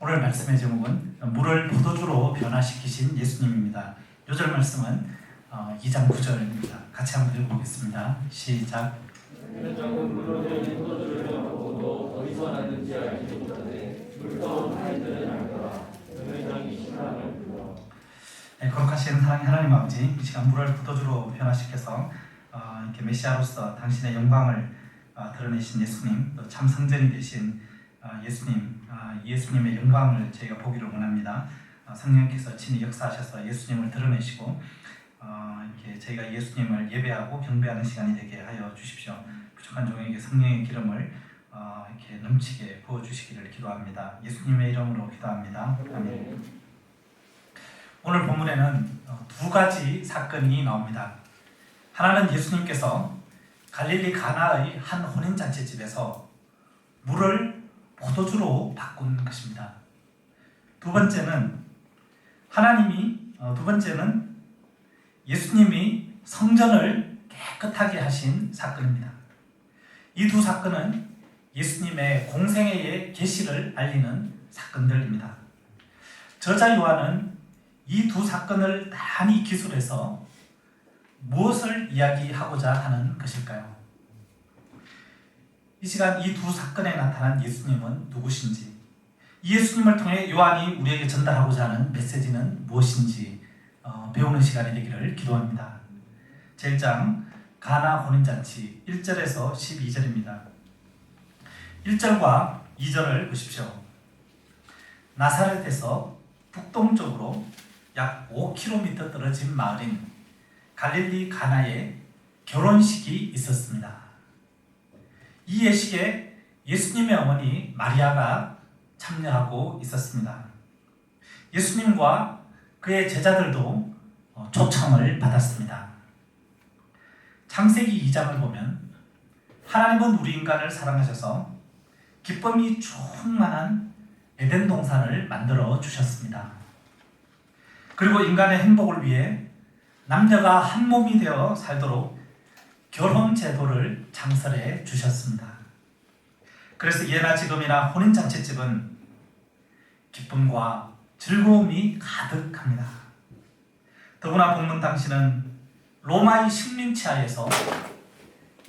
오늘 말씀의 제목은 물을 포도주로 변화시키신 예수님입니다. 요절 말씀은 2장 9절입니다. 같이 한번 읽어보겠습니다. 시작. 회장은 물로 된 포도주를 먹고도 어디서 났는지 알지 못하되 물가운 하인들은 알더라. 회장이 신랑을 불러. 거룩하신 사랑의 하나님 아버지, 이 시간 물을 포도주로 변화시켜서 이렇게 메시아로서 당신의 영광을 드러내신 예수님, 또 참 성전이 되신 예수님, 예수님의 영광을 저희가 보기를 원합니다. 성령께서 친히 역사하셔서 예수님을 드러내시고 이렇게 저희가 예수님을 예배하고 경배하는 시간이 되게 하여 주십시오. 부족한 종에게 성령의 기름을 이렇게 넘치게 부어주시기를 기도합니다. 예수님의 이름으로 기도합니다. 아멘. 오늘 본문에는 두 가지 사건이 나옵니다. 하나는 예수님께서 갈릴리 가나의 한 혼인잔치집에서 물을 포도주로 바꾼 것입니다. 두 번째는 예수님이 성전을 깨끗하게 하신 사건입니다. 이 두 사건은 예수님의 공생애의 계시를 알리는 사건들입니다. 저자 요한은 이 두 사건을 단히 기술해서 무엇을 이야기하고자 하는 것일까요? 이 시간 이 두 사건에 나타난 예수님은 누구신지, 이 예수님을 통해 요한이 우리에게 전달하고자 하는 메시지는 무엇인지 배우는 시간이 되기를 기도합니다. 제1장 가나 혼인잔치 1절에서 12절입니다. 1절과 2절을 보십시오. 나사렛에서 북동쪽으로 약 5km 떨어진 마을인 갈릴리 가나에 결혼식이 있었습니다. 이 예식에 예수님의 어머니 마리아가 참여하고 있었습니다. 예수님과 그의 제자들도 초청을 받았습니다. 창세기 2장을 보면 하나님은 우리 인간을 사랑하셔서 기쁨이 충만한 에덴 동산을 만들어 주셨습니다. 그리고 인간의 행복을 위해 남녀가 한 몸이 되어 살도록 결혼 제도를 창설해 주셨습니다. 그래서 예나 지금이나 혼인잔치집은 기쁨과 즐거움이 가득합니다. 더구나 본문 당시는 로마의 식민지하에서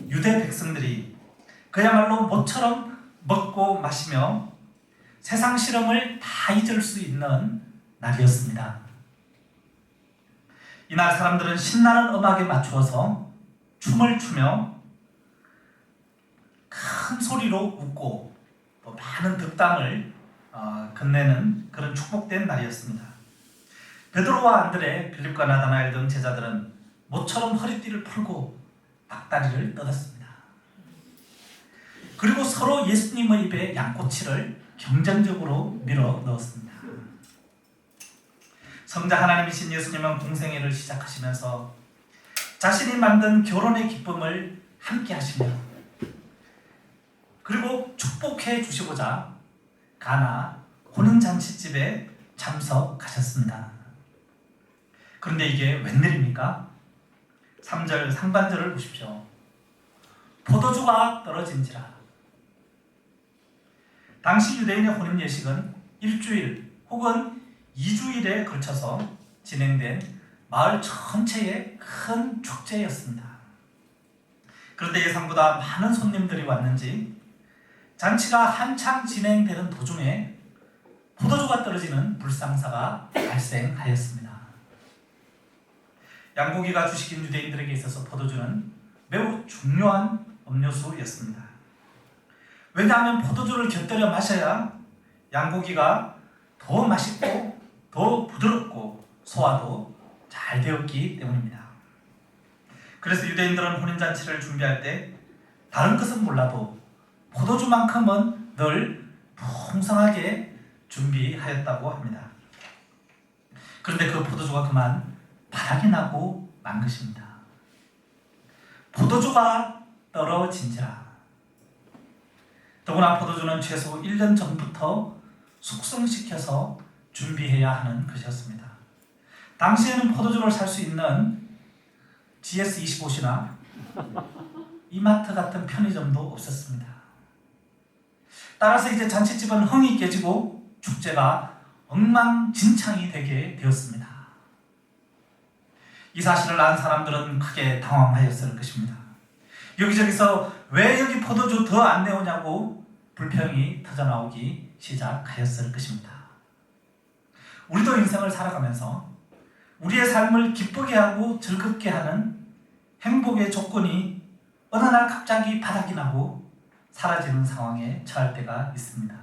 유대 백성들이 그야말로 모처럼 먹고 마시며 세상 실험을 다 잊을 수 있는 날이었습니다. 이날 사람들은 신나는 음악에 맞추어서 춤을 추며 큰 소리로 웃고 또 많은 득담을 건네는 그런 축복된 날이었습니다. 베드로와 안드레, 빌립과 나다나엘 등 제자들은 모처럼 허리띠를 풀고 닭다리를 뜯었습니다. 그리고 서로 예수님의 입에 양꼬치를 경쟁적으로 밀어 넣었습니다. 성자 하나님이신 예수님은 공생애를 시작하시면서 자신이 만든 결혼의 기쁨을 함께 하시며 그리고 축복해 주시고자 가나 혼인잔치집에 참석하셨습니다. 그런데 이게 웬일입니까? 3절 상반절을 보십시오. 포도주가 떨어진지라. 당시 유대인의 혼인 예식은 일주일 혹은 2주일에 걸쳐서 진행된 마을 전체의 큰 축제였습니다. 그런데 예상보다 많은 손님들이 왔는지 잔치가 한창 진행되는 도중에 포도주가 떨어지는 불상사가 발생하였습니다. 양고기가 주식인 유대인들에게 있어서 포도주는 매우 중요한 음료수였습니다. 왜냐하면 포도주를 곁들여 마셔야 양고기가 더 맛있고 더 부드럽고 소화도 잘 되었기 때문입니다. 그래서 유대인들은 혼인잔치를 준비할 때 다른 것은 몰라도 포도주만큼은 늘 풍성하게 준비하였다고 합니다. 그런데 그 포도주가 그만 바닥이 나고 만 것입니다. 포도주가 떨어진지라. 더구나 포도주는 최소 1년 전부터 숙성시켜서 준비해야 하는 것이었습니다. 당시에는 포도주를 살 수 있는 GS25시나 이마트 같은 편의점도 없었습니다. 따라서 이제 잔치집은 흥이 깨지고 축제가 엉망진창이 되게 되었습니다. 이 사실을 안 사람들은 크게 당황하였을 것입니다. 여기저기서 왜 여기 포도주 더 안 내오냐고 불평이 터져나오기 시작하였을 것입니다. 우리도 인생을 살아가면서 우리의 삶을 기쁘게 하고 즐겁게 하는 행복의 조건이 어느 날 갑자기 바닥이 나고 사라지는 상황에 처할 때가 있습니다.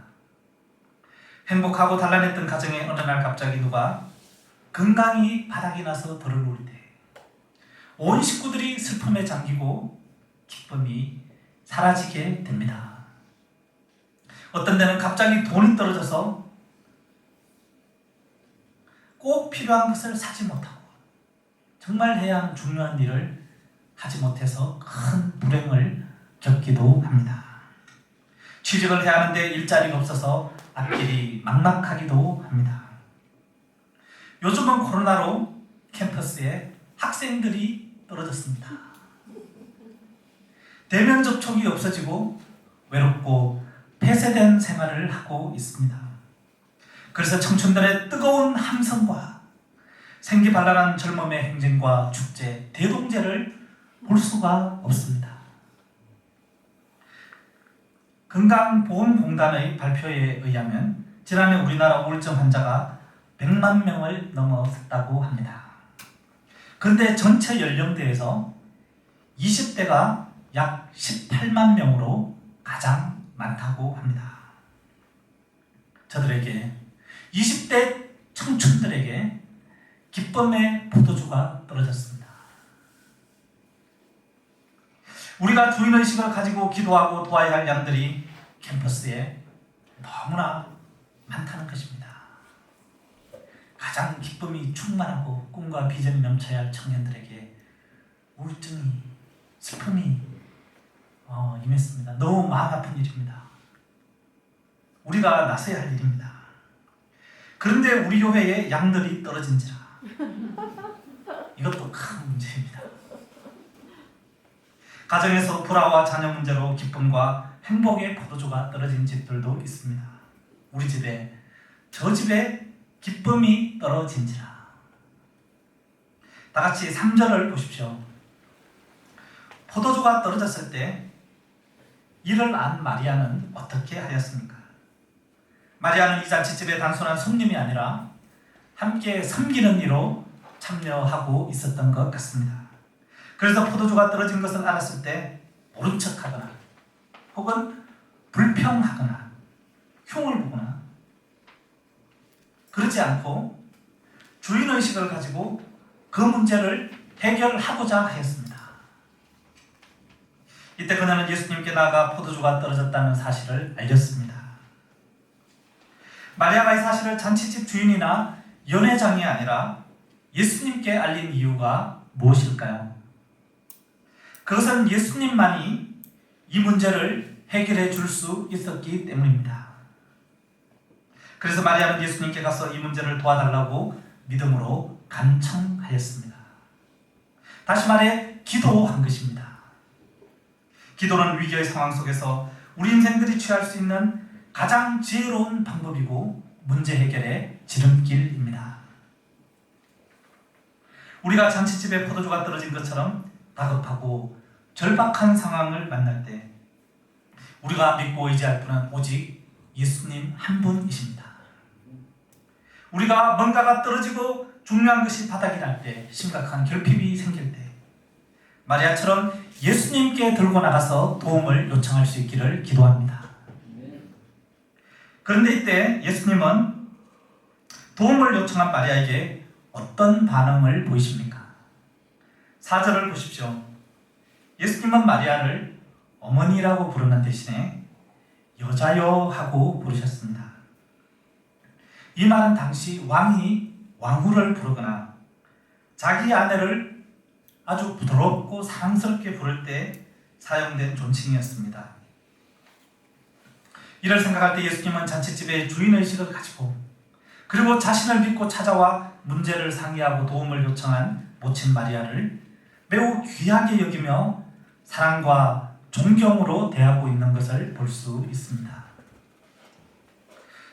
행복하고 단란했던 가정에 어느 날 갑자기 누가 건강이 바닥이 나서 벌을 누릴 때 온 식구들이 슬픔에 잠기고 기쁨이 사라지게 됩니다. 어떤 데는 갑자기 돈이 떨어져서 꼭 필요한 것을 사지 못하고 정말 해야 하는 중요한 일을 하지 못해서 큰 불행을 겪기도 합니다. 취직을 해야 하는데 일자리가 없어서 앞길이 막막하기도 합니다. 요즘은 코로나로 캠퍼스에 학생들이 떨어졌습니다. 대면 접촉이 없어지고 외롭고 폐쇄된 생활을 하고 있습니다. 그래서 청춘들의 뜨거운 함성과 생기발랄한 젊음의 행진과 축제, 대동제를 볼 수가 없습니다. 건강보험공단의 발표에 의하면 지난해 우리나라 우울증 환자가 100만 명을 넘어섰다고 합니다. 그런데 전체 연령대에서 20대가 약 18만 명으로 가장 많다고 합니다. 저들에게 20대 청춘들에게 기쁨의 포도주가 떨어졌습니다. 우리가 주인의식을 가지고 기도하고 도와야 할 양들이 캠퍼스에 너무나 많다는 것입니다. 가장 기쁨이 충만하고 꿈과 비전이 넘쳐야 할 청년들에게 우울증이, 슬픔이 임했습니다. 너무 마음 아픈 일입니다. 우리가 나서야 할 일입니다. 그런데 우리 교회에 양들이 떨어진지라 이것도 큰 문제입니다. 가정에서 불화와 자녀 문제로 기쁨과 행복의 포도주가 떨어진 집들도 있습니다. 우리 집에, 저 집에 기쁨이 떨어진지라. 다 같이 3절을 보십시오. 포도주가 떨어졌을 때 이를 안 마리아는 어떻게 하였습니까? 마리아는 이 잔치집의 단순한 손님이 아니라 함께 섬기는 이로 참여하고 있었던 것 같습니다. 그래서 포도주가 떨어진 것을 알았을 때 모른 척하거나 혹은 불평하거나 흉을 보거나 그러지 않고 주인의식을 가지고 그 문제를 해결하고자 하였습니다. 이때 그녀는 예수님께 나아가 포도주가 떨어졌다는 사실을 알렸습니다. 마리아가 이 사실을 잔치집 주인이나 연회장이 아니라 예수님께 알린 이유가 무엇일까요? 그것은 예수님만이 이 문제를 해결해 줄 수 있었기 때문입니다. 그래서 마리아는 예수님께 가서 이 문제를 도와달라고 믿음으로 간청하였습니다. 다시 말해 기도한 것입니다. 기도는 위기의 상황 속에서 우리 인생들이 취할 수 있는 가장 지혜로운 방법이고 문제 해결의 지름길입니다. 우리가 잔치집에 포도주가 떨어진 것처럼 다급하고 절박한 상황을 만날 때 우리가 믿고 의지할 분은 오직 예수님 한 분이십니다. 우리가 뭔가가 떨어지고 중요한 것이 바닥이 날 때, 심각한 결핍이 생길 때 마리아처럼 예수님께 들고 나가서 도움을 요청할 수 있기를 기도합니다. 그런데 이때 예수님은 도움을 요청한 마리아에게 어떤 반응을 보이십니까? 4절을 보십시오. 예수님은 마리아를 어머니라고 부르는 대신에 여자여 하고 부르셨습니다. 이 말은 당시 왕이 왕후를 부르거나 자기 아내를 아주 부드럽고 사랑스럽게 부를 때 사용된 존칭이었습니다. 이를 생각할 때 예수님은 잔치집의 주인의식을 가지고 그리고 자신을 믿고 찾아와 문제를 상의하고 도움을 요청한 모친 마리아를 매우 귀하게 여기며 사랑과 존경으로 대하고 있는 것을 볼 수 있습니다.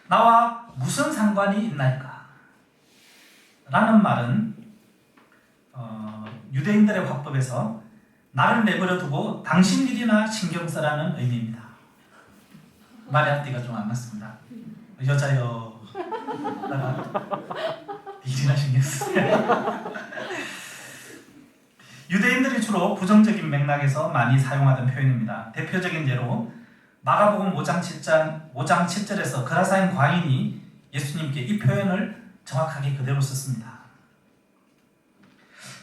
나와 무슨 상관이 있나이까? 라는 말은 유대인들의 화법에서 나를 내버려 두고 당신 일이나 신경 써라는 의미입니다. 말의 앞뒤가 좀 안 맞습니다. 여자여 다가 일이나 신경 쓰세요. 유대인들이 주로 부정적인 맥락에서 많이 사용하던 표현입니다. 대표적인 예로 마가복음 5장 7절에서 그라사인 광인이 예수님께 이 표현을 정확하게 그대로 썼습니다.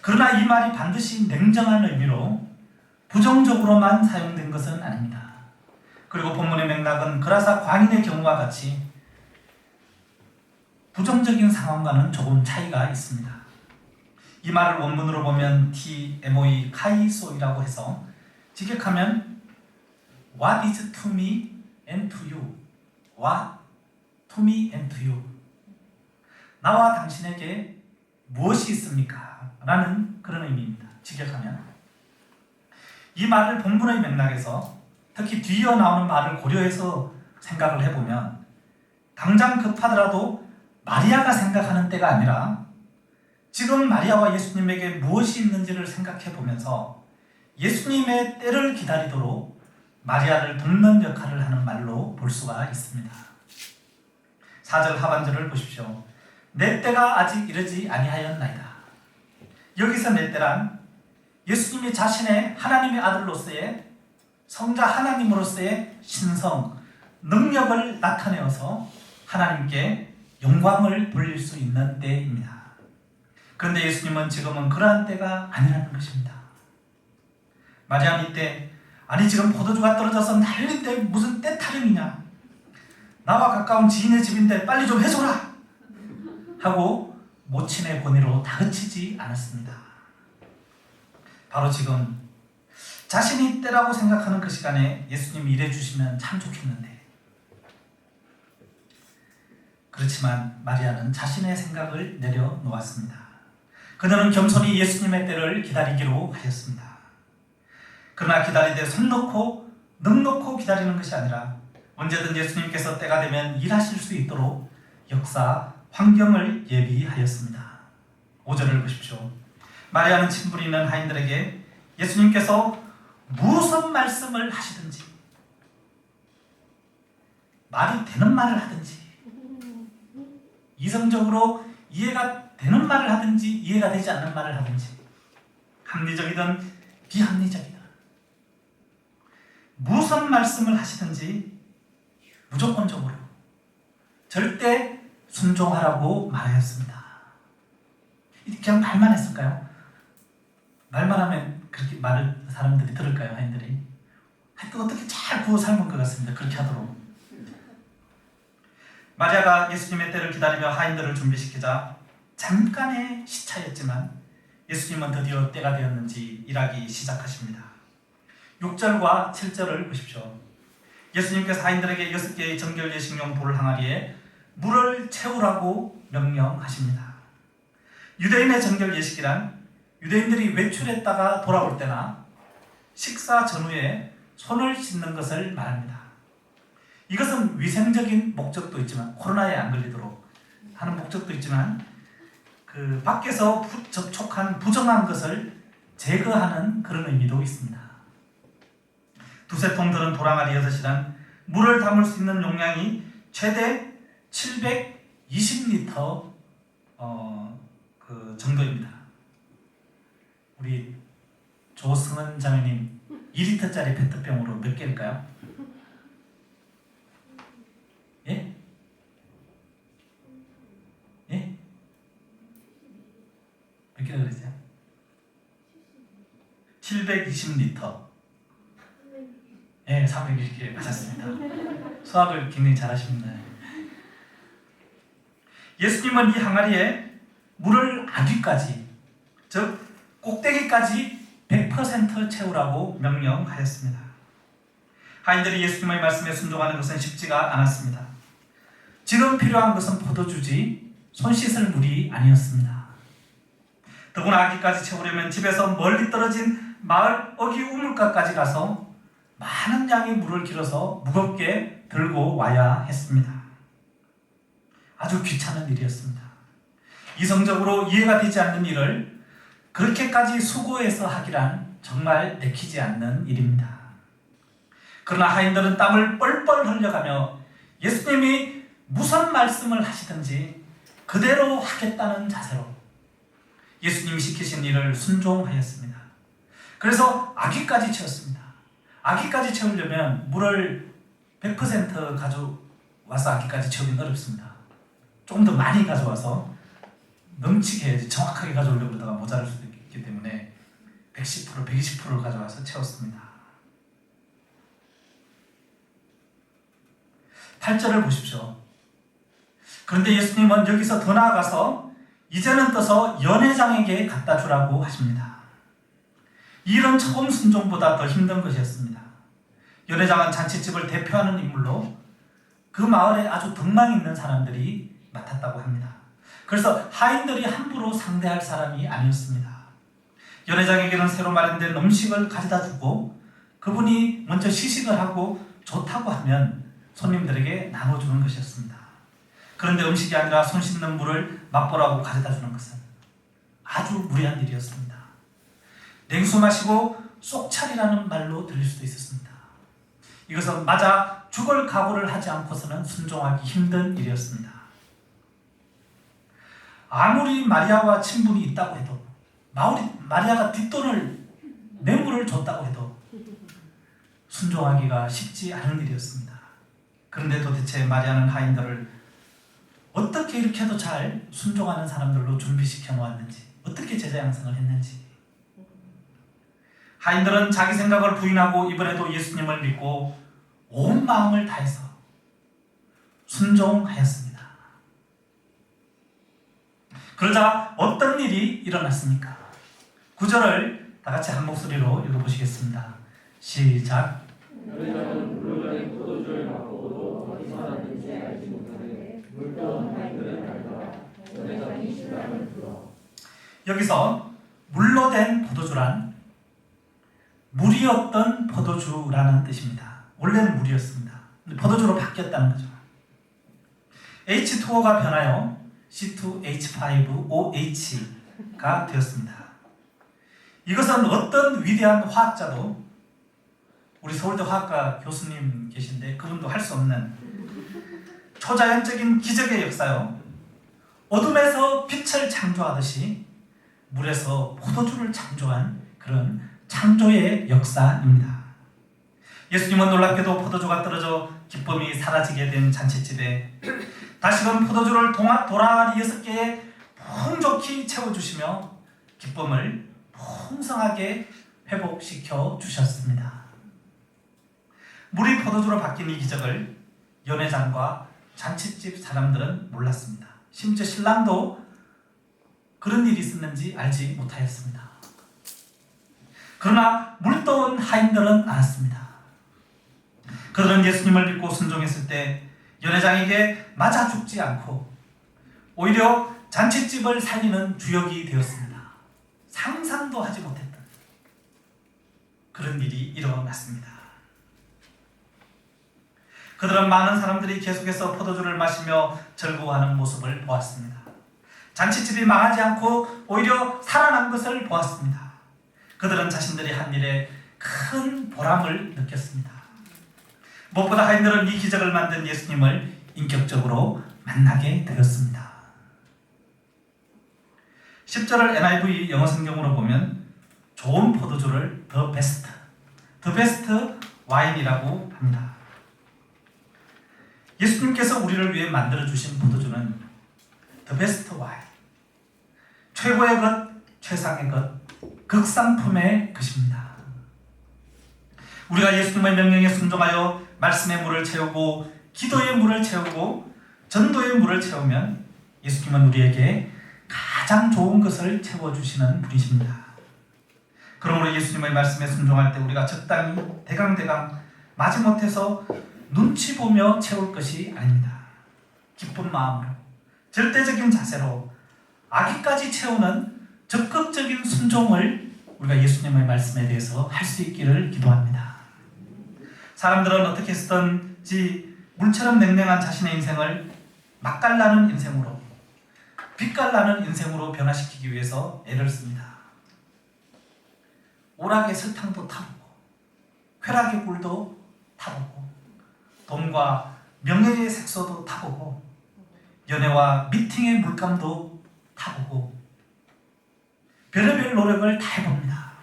그러나 이 말이 반드시 냉정한 의미로 부정적으로만 사용된 것은 아닙니다. 그리고 본문의 맥락은 그라사 광인의 경우와 같이 부정적인 상황과는 조금 차이가 있습니다. 이 말을 원문으로 보면 TMOE 카이소이라고 해서 직역하면 What is to me and to you? What to me and to you? 나와 당신에게 무엇이 있습니까? 라는 그런 의미입니다. 직역하면 이 말을 본문의 맥락에서 특히 뒤이어 나오는 말을 고려해서 생각을 해보면 당장 급하더라도 마리아가 생각하는 때가 아니라 지금 마리아와 예수님에게 무엇이 있는지를 생각해 보면서 예수님의 때를 기다리도록 마리아를 돕는 역할을 하는 말로 볼 수가 있습니다. 4절 하반절을 보십시오. 내 때가 아직 이르지 아니하였나이다. 여기서 내 때란 예수님이 자신의 하나님의 아들로서의 성자 하나님으로서의 신성, 능력을 나타내어서 하나님께 영광을 돌릴 수 있는 때입니다. 그런데 예수님은 지금은 그러한 때가 아니라는 것입니다. 마리아는 이때 아니 지금 포도주가 떨어져서 난리인데 무슨 때 타령이냐, 나와 가까운 지인의 집인데 빨리 좀 해줘라 하고 모친의 권위로 다그치지 않았습니다. 바로 지금 자신이 때라고 생각하는 그 시간에 예수님이 일해주시면 참 좋겠는데, 그렇지만 마리아는 자신의 생각을 내려놓았습니다. 그녀는 겸손히 예수님의 때를 기다리기로 하였습니다. 그러나 기다리되 손 놓고 능 놓고 기다리는 것이 아니라 언제든 예수님께서 때가 되면 일하실 수 있도록 역사, 환경을 예비하였습니다. 5절을 보십시오. 마리아는 친분이 있는 하인들에게 예수님께서 무슨 말씀을 하시든지, 말이 되는 말을 하든지, 이성적으로 이해가 되는 말을 하든지 이해가 되지 않는 말을 하든지, 합리적이든 비합리적이든 무슨 말씀을 하시든지 무조건적으로 절대 순종하라고 말하였습니다. 그냥 말만 했을까요? 말만 하면 그렇게 말을 사람들이 들을까요? 하인들이? 하여튼 어떻게 잘 구워 삶은 것 같습니다. 그렇게 하도록. 마리아가 예수님의 때를 기다리며 하인들을 준비시키자 잠깐의 시차였지만 예수님은 드디어 때가 되었는지 일하기 시작하십니다. 6절과 7절을 보십시오. 예수님께서 하인들에게 6개의 정결 예식용 돌 항아리에 물을 채우라고 명령하십니다. 유대인의 정결 예식이란 유대인들이 외출했다가 돌아올 때나 식사 전후에 손을 씻는 것을 말합니다. 이것은 위생적인 목적도 있지만, 코로나에 안 걸리도록 하는 목적도 있지만, 그 밖에서 접촉한 부정한 것을 제거하는 그런 의미도 있습니다. 두세 통 들은 도랑아리 6이란 물을 담을 수 있는 용량이 최대 720리터 그 정도입니다. 우리 조승은 자매님 2리터짜리 페트병으로 몇 개일까요? 예? 예? 몇 개라 그랬어요? 720리터. 예, 320개 맞았습니다. 수학을 굉장히 잘하십니다. 예수님은 이 항아리에 물을 아귀까지, 즉 꼭대기까지 100% 채우라고 명령하였습니다. 하인들이 예수님의 말씀에 순종하는 것은 쉽지가 않았습니다. 지금 필요한 것은 포도주지 손 씻을 물이 아니었습니다. 더구나 아기까지 채우려면 집에서 멀리 떨어진 마을 어귀 우물가까지 가서 많은 양의 물을 길어서 무겁게 들고 와야 했습니다. 아주 귀찮은 일이었습니다. 이성적으로 이해가 되지 않는 일을 그렇게까지 수고해서 하기란 정말 내키지 않는 일입니다. 그러나 하인들은 땀을 뻘뻘 흘려가며 예수님이 무슨 말씀을 하시든지 그대로 하겠다는 자세로 예수님이 시키신 일을 순종하였습니다. 그래서 아기까지 채웠습니다. 아기까지 채우려면 물을 100% 가져와서 아기까지 채우긴 어렵습니다. 조금 더 많이 가져와서 넘치게 해야지 정확하게 가져오려고 그러다가 모자랄 수도 있기 때문에 110%, 120%를 가져와서 채웠습니다. 8절을 보십시오. 그런데 예수님은 여기서 더 나아가서 이제는 떠서 연회장에게 갖다 주라고 하십니다. 이 일은 처음 순종보다 더 힘든 것이었습니다. 연회장은 잔치집을 대표하는 인물로 그 마을에 아주 덕망 있는 사람들이 맡았다고 합니다. 그래서 하인들이 함부로 상대할 사람이 아니었습니다. 연회장에게는 새로 마련된 음식을 가져다 주고 그분이 먼저 시식을 하고 좋다고 하면 손님들에게 나눠주는 것이었습니다. 그런데 음식이 아니라 손 씻는 물을 맛보라고 가져다 주는 것은 아주 무례한 일이었습니다. 냉수 마시고 쏙차리라는 말로 들릴 수도 있었습니다. 이것은 맞아 죽을 각오를 하지 않고서는 순종하기 힘든 일이었습니다. 아무리 마리아와 친분이 있다고 해도 마리아가 뒷돈을 뇌물을 줬다고 해도 순종하기가 쉽지 않은 일이었습니다. 그런데 도대체 마리아는 하인들을 어떻게 이렇게 해도 잘 순종하는 사람들로 준비시켜 놓았는지, 어떻게 제자 양성을 했는지. 하인들은 자기 생각을 부인하고 이번에도 예수님을 믿고 온 마음을 다해서 순종하였습니다. 그러자 어떤 일이 일어났습니까? 9절을 다 같이 한 목소리로 읽어보시겠습니다. 시작. 연회장은 물건에 포도주를 맛보고도 어디서 났는지 알지 못하되 물떠온 하인들은 알더라. 연회장이 신랑을 불러. 여기서 물로 된 포도주란 물이 없던 포도주라는 뜻입니다. 원래는 물이었습니다. 포도주로 바뀌었다는 거죠. H2O가 변하여 C2H5OH가 되었습니다. 이것은 어떤 위대한 화학자도, 우리 서울대 화학과 교수님 계신데 그분도 할 수 없는 초자연적인 기적의 역사요. 어둠에서 빛을 창조하듯이 물에서 포도주를 창조한 그런 창조의 역사입니다. 예수님은 놀랍게도 포도주가 떨어져 기쁨이 사라지게 된 잔치집에 다시금 포도주를 도라리 6개에 풍족히 채워주시며 기쁨을 풍성하게 회복시켜 주셨습니다. 물이 포도주로 바뀐 이 기적을 연회장과 잔치집 사람들은 몰랐습니다. 심지어 신랑도 그런 일이 있었는지 알지 못하였습니다. 그러나 물떠온 하인들은 알았습니다. 그들은 예수님을 믿고 순종했을 때 연회장에게 맞아 죽지 않고 오히려 잔치집을 살리는 주역이 되었습니다. 상상도 하지 못했던 그런 일이 일어났습니다. 그들은 많은 사람들이 계속해서 포도주를 마시며 즐거워하는 모습을 보았습니다. 잔치집이 망하지 않고 오히려 살아난 것을 보았습니다. 그들은 자신들이 한 일에 큰 보람을 느꼈습니다. 무엇보다 하인들은 이 기적을 만든 예수님을 인격적으로 만나게 되었습니다. 10절을 NIV 영어 성경으로 보면 좋은 포도주를 The Best 와인이라고 합니다. 예수님께서 우리를 위해 만들어주신 포도주는 The Best 와인, 최고의 것, 최상의 것, 극상품의 것입니다. 우리가 예수님의 명령에 순종하여 말씀의 물을 채우고 기도의 물을 채우고 전도의 물을 채우면 예수님은 우리에게 가장 좋은 것을 채워주시는 분이십니다. 그러므로 예수님의 말씀에 순종할 때 우리가 적당히 대강대강 마지못해서 눈치 보며 채울 것이 아닙니다. 기쁜 마음으로 절대적인 자세로 아기까지 채우는 적극적인 순종을 우리가 예수님의 말씀에 대해서 할 수 있기를 기도합니다. 사람들은 어떻게 했든지 물처럼 냉랭한 자신의 인생을 맛깔나는 인생으로, 빛깔나는 인생으로 변화시키기 위해서 애를 씁니다. 오락의 설탕도 타보고 쾌락의 꿀도 타보고 돈과 명예의 색소도 타보고 연애와 미팅의 물감도 타보고 별의별 노력을 다 해봅니다.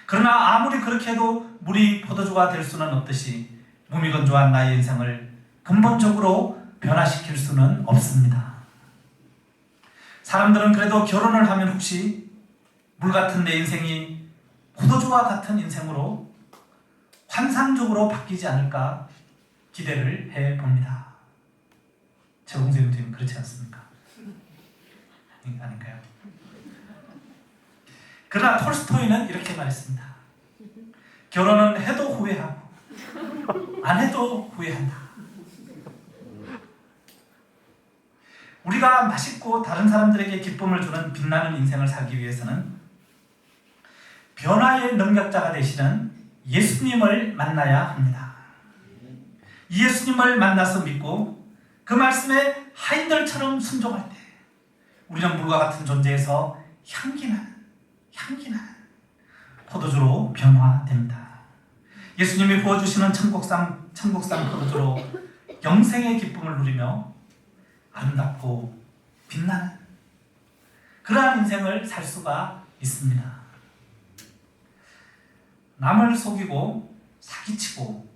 그러나 아무리 그렇게 해도 물이 포도주가 될 수는 없듯이 무미건조한 나의 인생을 근본적으로 변화시킬 수는 없습니다. 사람들은 그래도 결혼을 하면 혹시 물 같은 내 인생이 포도주와 같은 인생으로 환상적으로 바뀌지 않을까 기대를 해봅니다. 최홍수님 그렇지 않습니까? 아닌가요? 그러나 톨스토이는 이렇게 말했습니다. 결혼은 해도 후회하고 안 해도 후회한다. 우리가 맛있고 다른 사람들에게 기쁨을 주는 빛나는 인생을 살기 위해서는 변화의 능력자가 되시는 예수님을 만나야 합니다. 이 예수님을 만나서 믿고 그 말씀에 하인들처럼 순종할 때 우리는 물과 같은 존재에서 향기나는 포도주로 변화됩니다. 예수님이 부어주시는 천국산 포도주로 영생의 기쁨을 누리며 아름답고 빛나는 그러한 인생을 살 수가 있습니다. 남을 속이고 사기치고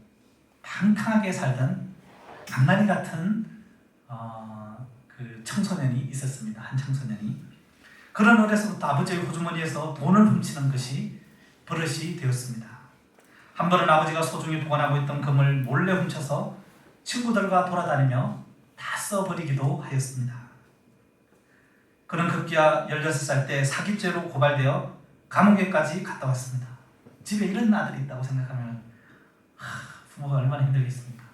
방탕하게 살던 악나니 같은 그 청소년이 있었습니다. 한 청소년이. 그런 어려서부터 아버지의 호주머니에서 돈을 훔치는 것이 버릇이 되었습니다. 한 번은 아버지가 소중히 보관하고 있던 금을 몰래 훔쳐서 친구들과 돌아다니며 다 써버리기도 하였습니다. 그는 급기야 16살 때 사기죄로 고발되어 감옥에까지 갔다 왔습니다. 집에 이런 아들이 있다고 생각하면 부모가 얼마나 힘들겠습니까?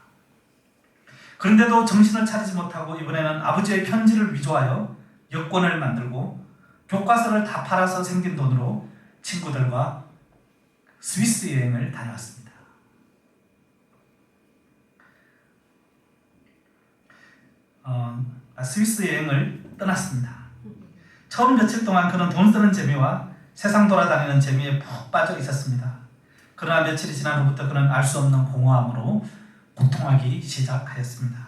그런데도 정신을 차리지 못하고 이번에는 아버지의 편지를 위조하여 여권을 만들고 교과서를 다 팔아서 생긴 돈으로 친구들과 스위스 여행을 다녀왔습니다. 스위스 여행을 떠났습니다. 처음 며칠 동안 그는 돈 쓰는 재미와 세상 돌아다니는 재미에 푹 빠져 있었습니다. 그러나 며칠이 지난 후부터 그는 알 수 없는 공허함으로 고통하기 시작하였습니다.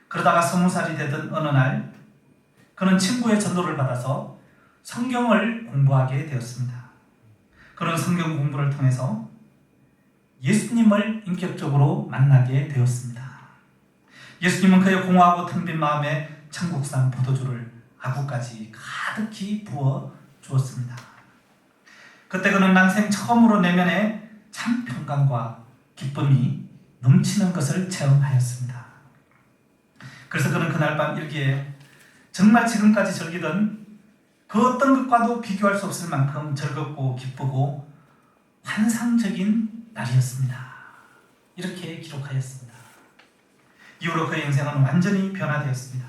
그러다가 20살이 되던 어느 날 그는 친구의 전도를 받아서 성경을 공부하게 되었습니다. 그는 성경 공부를 통해서 예수님을 인격적으로 만나게 되었습니다. 예수님은 그의 공허하고 텅 빈 마음에 천국산 포도주를 아구까지 가득히 부어 주었습니다. 그때 그는 난생 처음으로 내면에 참 평강과 기쁨이 넘치는 것을 체험하였습니다. 그래서 그는 그날 밤 일기에 정말 지금까지 즐기던 그 어떤 것과도 비교할 수 없을 만큼 즐겁고 기쁘고 환상적인 날이었습니다. 이렇게 기록하였습니다. 이후로 그의 인생은 완전히 변화되었습니다.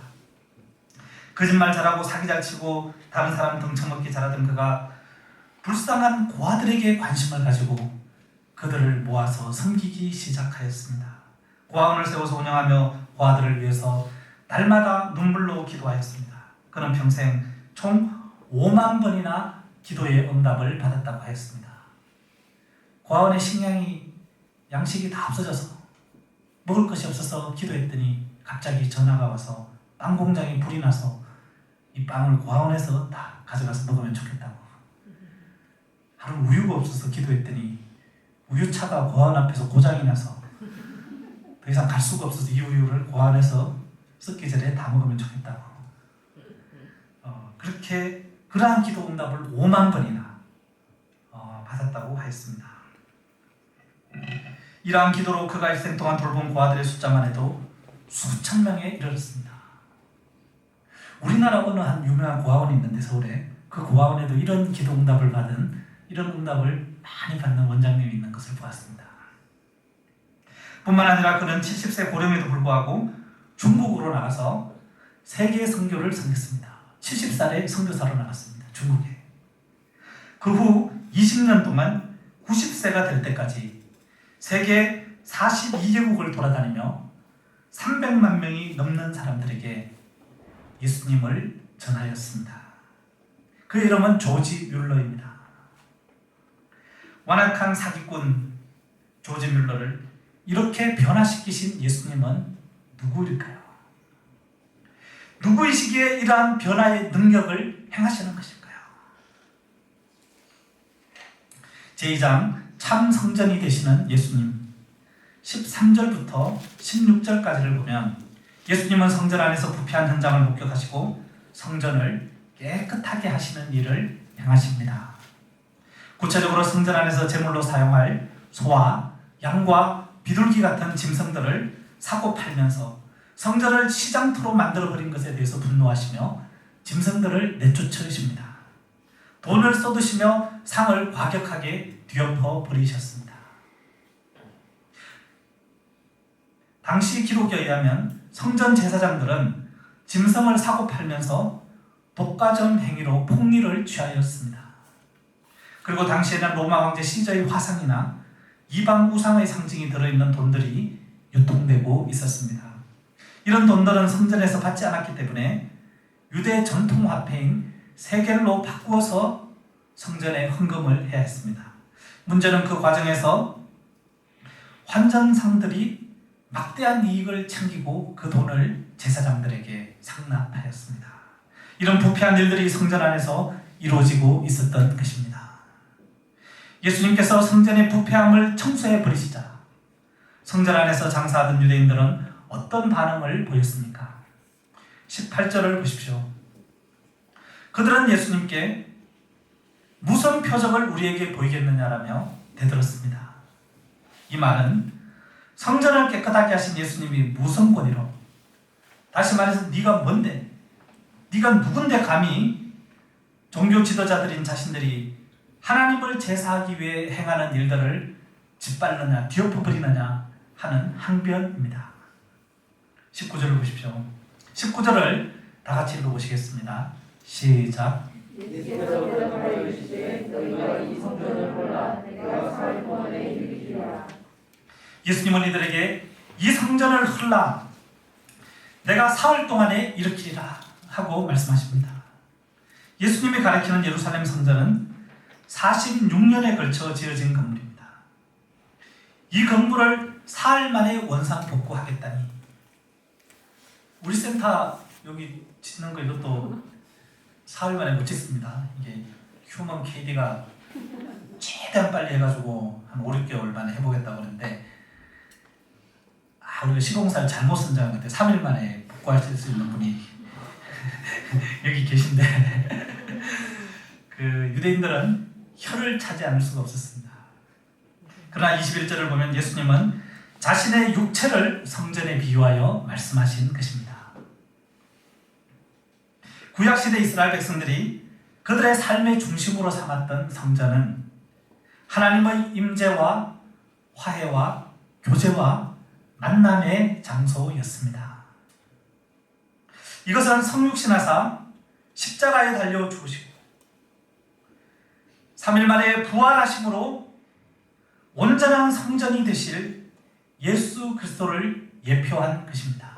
거짓말 잘하고 사기 잘 치고 다른 사람 덩쳐먹기 잘하던 그가 불쌍한 고아들에게 관심을 가지고 그들을 모아서 섬기기 시작하였습니다. 고아원을 세워서 운영하며 고아들을 위해서 날마다 눈물로 기도하였습니다. 그는 평생 총 5만 번이나 기도의 응답을 받았다고 하였습니다. 고아원의 식량이 양식이 다 없어져서 먹을 것이 없어서 기도했더니 갑자기 전화가 와서 빵 공장에 불이 나서 이 빵을 고아원에서 다 가져가서 먹으면 좋겠다고. 하루 우유가 없어서 기도했더니 우유차가 고아원 앞에서 고장이 나서 더 이상 갈 수가 없어서 이 우유를 고아원에서 썩기 전에 다 먹으면 좋겠다고. 그렇게 그러한 기도 응답을 5만 번이나 받았다고 하였습니다. 이러한 기도로 그가 일생 동안 돌본 고아들의 숫자만 해도 수천 명에 이르렀습니다. 우리나라 어느 한 유명한 고아원이 있는데 서울에 그 고아원에도 이런 기도 응답을 받은 이런 응답을 많이 받는 원장님이 있는 것을 보았습니다. 뿐만 아니라 그는 70세 고령에도 불구하고 중국으로 나가서 세계 선교를 섬겼습니다. 70살에 선교사로 나갔습니다. 중국에. 그 후 20년 동안 90세가 될 때까지 세계 42개국을 돌아다니며 300만 명이 넘는 사람들에게 예수님을 전하였습니다. 그 이름은 조지 뮬러입니다. 완악한 사기꾼 조지 뮬러를 이렇게 변화시키신 예수님은 누구일까요? 누구이시기에 이러한 변화의 능력을 행하시는 것일까요? 제2장 참 성전이 되시는 예수님 13절부터 16절까지를 보면 예수님은 성전 안에서 부패한 현장을 목격하시고 성전을 깨끗하게 하시는 일을 행하십니다. 구체적으로 성전 안에서 제물로 사용할 소와 양과 비둘기 같은 짐승들을 사고 팔면서 성전을 시장터로 만들어버린 것에 대해서 분노하시며 짐승들을 내쫓으십니다. 돈을 쏟으시며 상을 과격하게 뒤엎어 버리셨습니다. 당시 기록에 의하면 성전 제사장들은 짐승을 사고 팔면서 독과점 행위로 폭리를 취하였습니다. 그리고 당시에는 로마 황제 시저의 화상이나 이방 우상의 상징이 들어있는 돈들이 유통되고 있었습니다. 이런 돈들은 성전에서 받지 않았기 때문에 유대 전통 화폐인 세겔로 바꾸어서 성전에 헌금을 해야 했습니다. 문제는 그 과정에서 환전상들이 막대한 이익을 챙기고 그 돈을 제사장들에게 상납하였습니다. 이런 부패한 일들이 성전 안에서 이루어지고 있었던 것입니다. 예수님께서 성전의 부패함을 청소해 버리시자 성전 안에서 장사하던 유대인들은 어떤 반응을 보였습니까? 18절을 보십시오. 그들은 예수님께 무슨 표적을 우리에게 보이겠느냐라며 대들었습니다. 이 말은 성전을 깨끗하게 하신 예수님이 무슨 권위로, 다시 말해서 네가 뭔데, 네가 누군데 감히 종교 지도자들인 자신들이 하나님을 제사하기 위해 행하는 일들을 짓밟느냐 뒤엎어버리느냐 하는 항변입니다. 19절을 보십시오. 19절을 다 같이 읽어보시겠습니다. 시작. 예수께서 대답하여 이르시되 너희가 이 성전을 헐라 내가 사흘 동안에 일으키리라. 예수님은 이들에게 이 성전을 헐라 내가 사흘 동안에 일으키리라 하고 말씀하십니다. 예수님이 가리키는 예루살렘 성전은 46년에 걸쳐 지어진 건물입니다. 이 건물을 사흘 만에 원상복구하겠다니, 우리 센터 여기 짓는 거 이것도 사흘 만에 못 짓습니다. 이게 휴먼 KD가 최대한 빨리 해가지고 한 5, 6개월 만에 해보겠다고 그러는데 우리가 시공사를 잘못 선정한 것 같아요. 3일 만에 복구할 수 있는 분이 여기 계신데 그 유대인들은 혀를 차지 않을 수가 없었습니다. 그러나 21절을 보면 예수님은 자신의 육체를 성전에 비유하여 말씀하신 것입니다. 구약시대 이스라엘 백성들이 그들의 삶의 중심으로 삼았던 성전은 하나님의 임재와 화해와 교제와 만남의 장소였습니다. 이것은 성육신하사 십자가에 달려 죽으시고 3일 만에 부활하심으로 온전한 성전이 되실 예수 그리스도를 예표한 것입니다.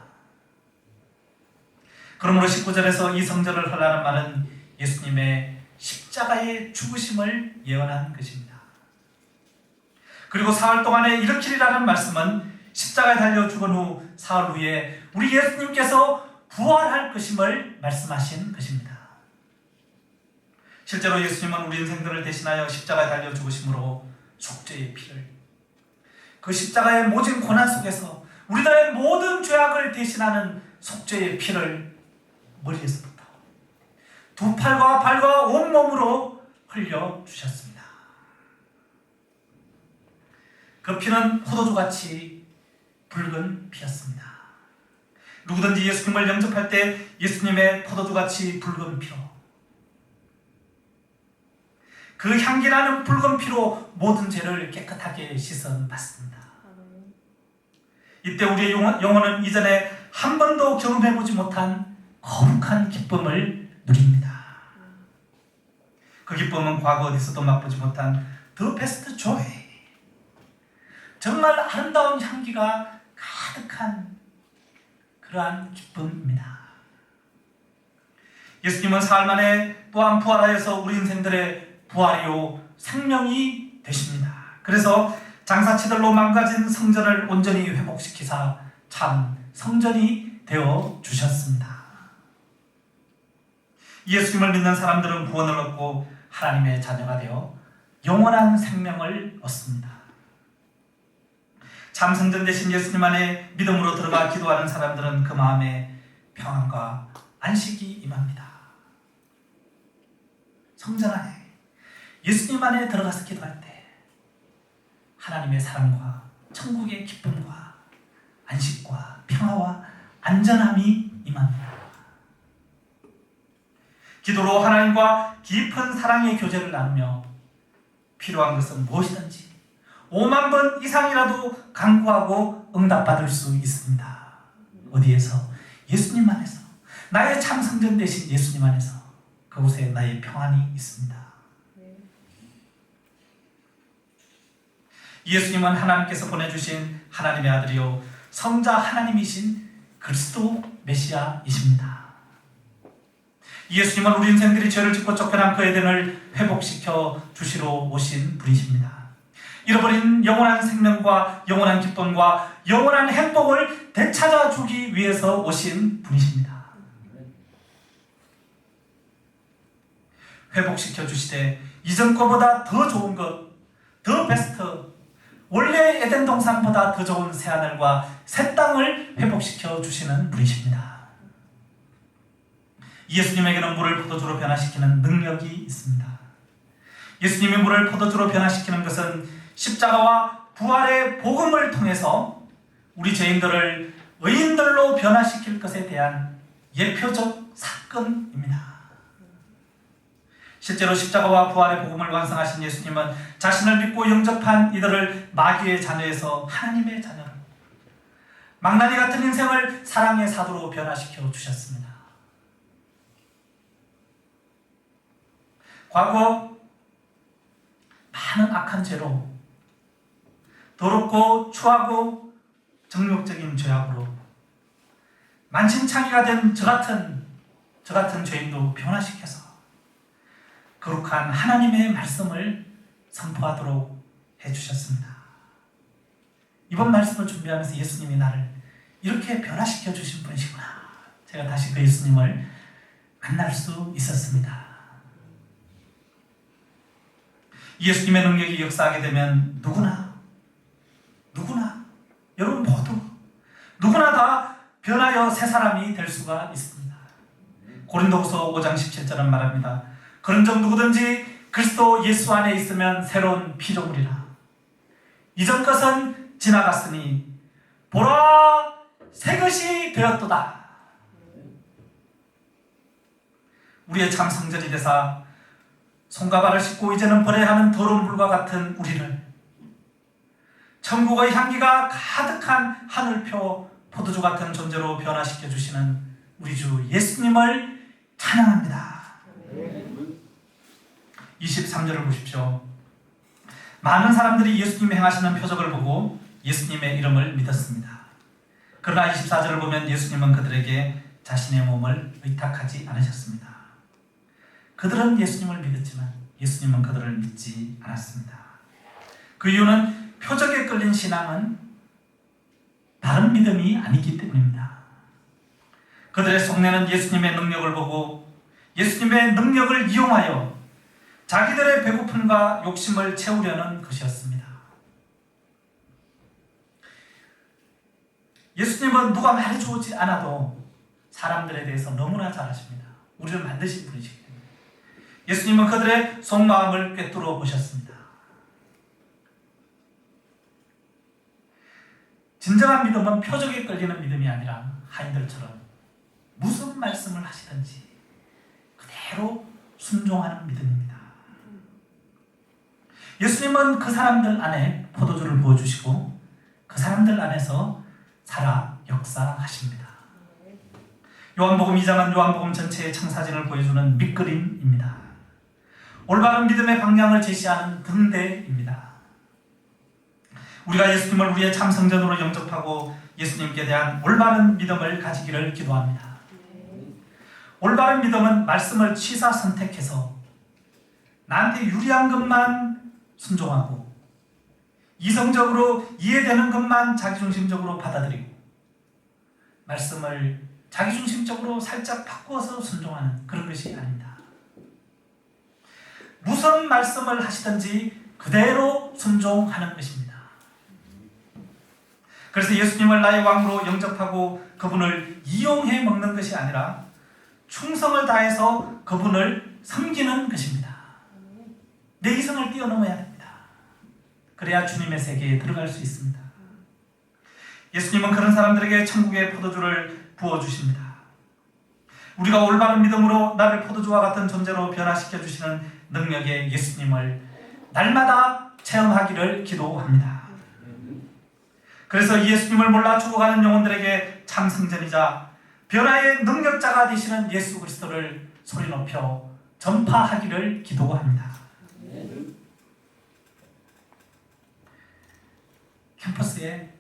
그러므로 19절에서 이 성전을 헐라는 말은 예수님의 십자가의 죽으심을 예언한 것입니다. 그리고 사흘 동안에 일으키리라는 말씀은 십자가에 달려 죽은 후 사흘 후에 우리 예수님께서 부활할 것임을 말씀하신 것입니다. 실제로 예수님은 우리 인생들을 대신하여 십자가에 달려 죽으심으로 속죄의 피를, 그 십자가의 모진 고난 속에서 우리들의 모든 죄악을 대신하는 속죄의 피를 머리에서부터 두 팔과 발과 온몸으로 흘려주셨습니다. 그 피는 포도주같이 붉은 피였습니다. 누구든지 예수님을 영접할 때 예수님의 포도주같이 붉은 피로, 그 향기나는 붉은 피로 모든 죄를 깨끗하게 씻어봤습니다. 이때 우리의 영혼은 이전에 한 번도 경험해보지 못한 거룩한 기쁨을 누립니다. 그 기쁨은 과거 어디서도 맛보지 못한 The Best Joy, 정말 아름다운 향기가 가득한 그러한 기쁨입니다. 예수님은 사흘 만에 또한 부활하여서 우리 인생들의 부활이요 생명이 되십니다. 그래서 장사치들로 망가진 성전을 온전히 회복시키사 참 성전이 되어 주셨습니다. 예수님을 믿는 사람들은 구원을 얻고 하나님의 자녀가 되어 영원한 생명을 얻습니다. 참 성전 되신 예수님 안에 믿음으로 들어가 기도하는 사람들은 그 마음에 평안과 안식이 임합니다. 성전 안에 예수님 안에 들어가서 기도할 때 하나님의 사랑과 천국의 기쁨과 안식과 평화와 안전함이 임합니다. 기도로 하나님과 깊은 사랑의 교제를 나누며 필요한 것은 무엇이든지 5만 번 이상이라도 간구하고 응답받을 수 있습니다. 어디에서? 예수님 안에서. 나의 참 성전 되신 예수님 안에서. 그곳에 나의 평안이 있습니다. 예수님은 하나님께서 보내주신 하나님의 아들이요 성자 하나님이신 그리스도 메시아이십니다. 예수님은 우리 인생들이 죄를 짓고 쫓겨난 그 에덴을 회복시켜 주시러 오신 분이십니다. 잃어버린 영원한 생명과 영원한 기쁨과 영원한 행복을 되찾아 주기 위해서 오신 분이십니다. 회복시켜 주시되 이전 것보다 더 좋은 것, 더 베스트, 원래 에덴 동산보다 더 좋은 새하늘과 새 땅을 회복시켜 주시는 분이십니다. 예수님에게는 물을 포도주로 변화시키는 능력이 있습니다. 예수님이 물을 포도주로 변화시키는 것은 십자가와 부활의 복음을 통해서 우리 죄인들을 의인들로 변화시킬 것에 대한 예표적 사건입니다. 실제로 십자가와 부활의 복음을 완성하신 예수님은 자신을 믿고 영접한 이들을 마귀의 자녀에서 하나님의 자녀로, 망나니 같은 인생을 사랑의 사도로 변화시켜 주셨습니다. 과거 많은 악한 죄로, 더럽고 추하고 정욕적인 죄악으로 만신창이가 된 저 같은 죄인도 변화시켜서 거룩한 하나님의 말씀을 선포하도록 해주셨습니다. 이번 말씀을 준비하면서 예수님이 나를 이렇게 변화시켜 주신 분이시구나. 제가 다시 그 예수님을 만날 수 있었습니다. 예수님의 능력이 역사하게 되면 누구나 여러분 모두 누구나 다 변하여 새 사람이 될 수가 있습니다. 고린도후서 5장 17절은 말합니다. 그런즉 누구든지 그리스도 예수 안에 있으면 새로운 피조물이라. 이전 것은 지나갔으니 보라 새 것이 되었도다. 우리의 참 성전이 되사 손과 발을 씻고 이제는 버려야 하는 더러운 물과 같은 우리를 천국의 향기가 가득한 하늘표 포도주 같은 존재로 변화시켜 주시는 우리 주 예수님을 찬양합니다. 23절을 보십시오. 많은 사람들이 예수님이 행하시는 표적을 보고 예수님의 이름을 믿었습니다. 그러나 24절을 보면 예수님은 그들에게 자신의 몸을 의탁하지 않으셨습니다. 그들은 예수님을 믿었지만 예수님은 그들을 믿지 않았습니다. 그 이유는 표적에 끌린 신앙은 다른 믿음이 아니기 때문입니다. 그들의 속내는 예수님의 능력을 보고 예수님의 능력을 이용하여 자기들의 배고픔과 욕심을 채우려는 것이었습니다. 예수님은 누가 말해주지 않아도 사람들에 대해서 너무나 잘 아십니다. 우리를 만드신 분이시기 때문에. 예수님은 그들의 속마음을 꿰뚫어 보셨습니다. 진정한 믿음은 표적에 끌리는 믿음이 아니라 하인들처럼 무슨 말씀을 하시든지 그대로 순종하는 믿음입니다. 예수님은 그 사람들 안에 포도주를 부어주시고 그 사람들 안에서 살아 역사하십니다. 요한복음 2장은 요한복음 전체의 청사진을 보여주는 밑그림입니다. 올바른 믿음의 방향을 제시하는 등대입니다. 우리가 예수님을 우리의 참 성전으로 영접하고 예수님께 대한 올바른 믿음을 가지기를 기도합니다. 올바른 믿음은 말씀을 취사 선택해서 나한테 유리한 것만 순종하고 이성적으로 이해되는 것만 자기중심적으로 받아들이고 말씀을 자기중심적으로 살짝 바꾸어서 순종하는 그런 것이 아닙니다. 무슨 말씀을 하시든지 그대로 순종하는 것입니다. 그래서 예수님을 나의 왕으로 영접하고 그분을 이용해 먹는 것이 아니라 충성을 다해서 그분을 섬기는 것입니다. 내 이성을 뛰어넘어야 됩니다. 그래야 주님의 세계에 들어갈 수 있습니다. 예수님은 그런 사람들에게 천국의 포도주를 부어주십니다. 우리가 올바른 믿음으로 나를 포도주와 같은 존재로 변화시켜 주시는 능력의 예수님을 날마다 체험하기를 기도합니다. 그래서 예수님을 몰라 죽어가는 영혼들에게 참 성전이자 변화의 능력자가 되시는 예수 그리스도를 소리 높여 전파하기를 기도합니다. 캠퍼스에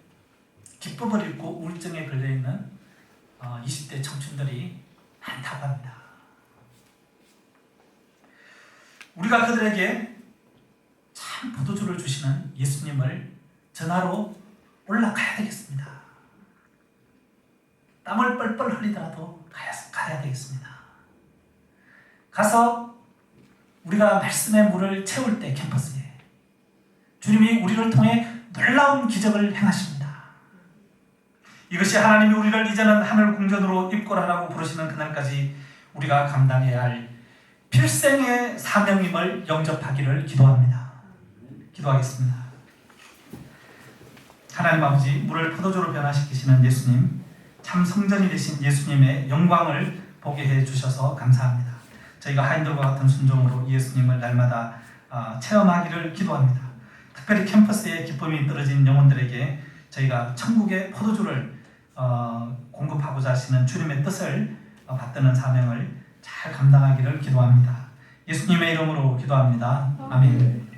기법을 잃고 우울증에 걸려있는 20대 청춘들이 많다고 합니다. 우리가 그들에게 참 포도주를 주시는 예수님을 전하러 올라가야 되겠습니다. 땀을 뻘뻘 흘리더라도 가야 되겠습니다. 가서 우리가 말씀의 물을 채울 때 캠퍼스에 주님이 우리를 통해 놀라운 기적을 행하십니다. 이것이 하나님이 우리를 이제는 하늘 궁전으로 입고하라고 부르시는 그날까지 우리가 감당해야 할 필생의 사명임을 영접하기를 기도합니다. 기도하겠습니다. 하나님 아버지, 물을 포도주로 변화시키시는 예수님, 참 성전이 되신 예수님의 영광을 보게 해주셔서 감사합니다. 저희가 하인들과 같은 순종으로 예수님을 날마다 체험하기를 기도합니다. 특별히 캠퍼스에 기쁨이 떨어진 영혼들에게 저희가 천국의 포도주를 공급하고자 하시는 주님의 뜻을 받드는 사명을 잘 감당하기를 기도합니다. 예수님의 이름으로 기도합니다. 아멘.